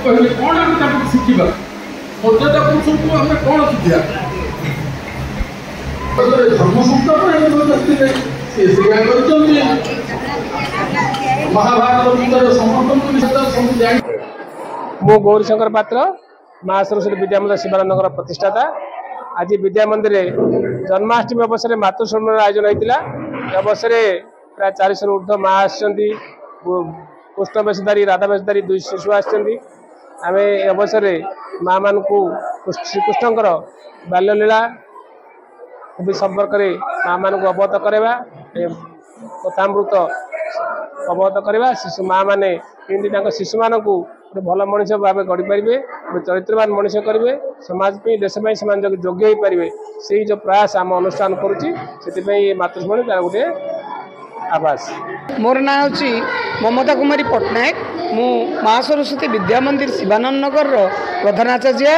कहले कौन आम शिखा मर्यादा पुरुष आम कौन शिखा महाभारत मु गौरीशंकर पात्र माँ सरस्वती विद्या मंदिर शिवानंद प्रतिष्ठाता। आज विद्या मंदिर जन्माष्टमी अवसर में मातृश्रमण आयोजन होता। अवसर प्राय 400 ऊर्ध्व माँ आसती, कृष्ण वेशधारी राधा वेशधारी 2 शिशु आसती। आम अवसर माँ मान श्रीकृष्णकर बाल्यलीला संपर्क में माँ मान अवगत करवा, कथामृत अवगत करवा। शिशु माँ मैंने केमती शिशु मान भल मनीष भाव गढ़ी पारे, चरित्रवान मनीष करेंगे, समाज देश से योग्य हो पारे, से जो प्रयास आम अनुष्ठान करुच्ची मातृश्रमण तार गोटे आवास। मोर ना हूँ ममता कुमारी पट्टनायक। मु माँ सरस्वती विद्या मंदिर शिवानंद नगर प्रधानाचार्य।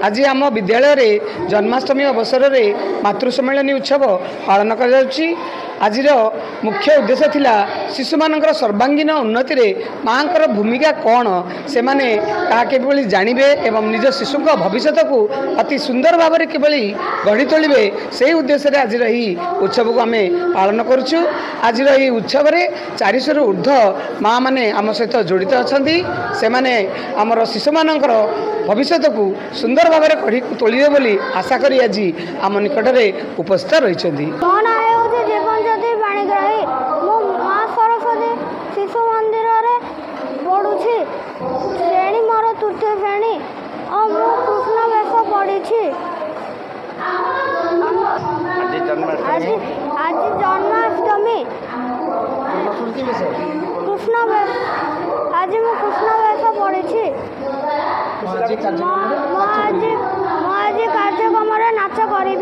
आज आम विद्यालय जन्माष्टमी अवसर में मातृसम्मेलन उत्सव पालन कर। आज मुख्य उद्देश्य थिला शिशु मानकर सर्वांगीन उन्नति रे माँ भूमिका कौन से माने केवल जानवे एवं निज शिशु भविष्य को अति सुंदर भाव में केवल गढ़ी तोलिबे से उद्देश्य आज यही उत्सव को आम पालन करुचु। आज यही उत्सव में 400 ऊर्ध्व माँ मैंने आम सहित जड़ित अच्छा से माने आमर शिशु मानकर भविष्य को सुंदर भाव में गढ़ी तोलिबे बोली आशा करी आज आम निकट में उपस्थित रही। पाणीग्राही मो माँ सरस्वती शिशु मंदिर पढ़ुची श्रेणी मोर 3य श्रेणी और मु कृष्ण वेश पढ़ी। आज जन्माष्टमी कृष्ण वेश आज मु कृष्ण वेश पढ़ी। आज कार्यक्रम नाच करी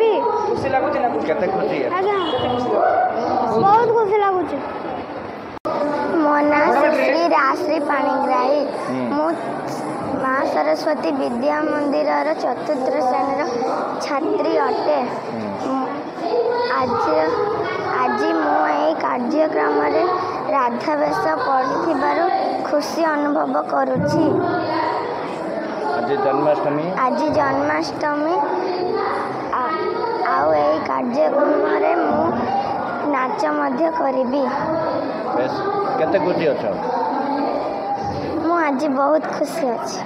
बहुत खुशी लगुच। मो ना श्री राश्री पाणीग्राही मु माँ सरस्वती विद्या मंदिर 4th श्रेणी छात्री अटे। आज मु कार्यक्रम राधा वेश पढ़ी खुशी अनुभव करुच्ची। आज जन्माष्टमी आउ यही कार्यक्रम मु नाच मध्य करिबी। केते खुशी अछ? मु आज बहुत खुशी अछि।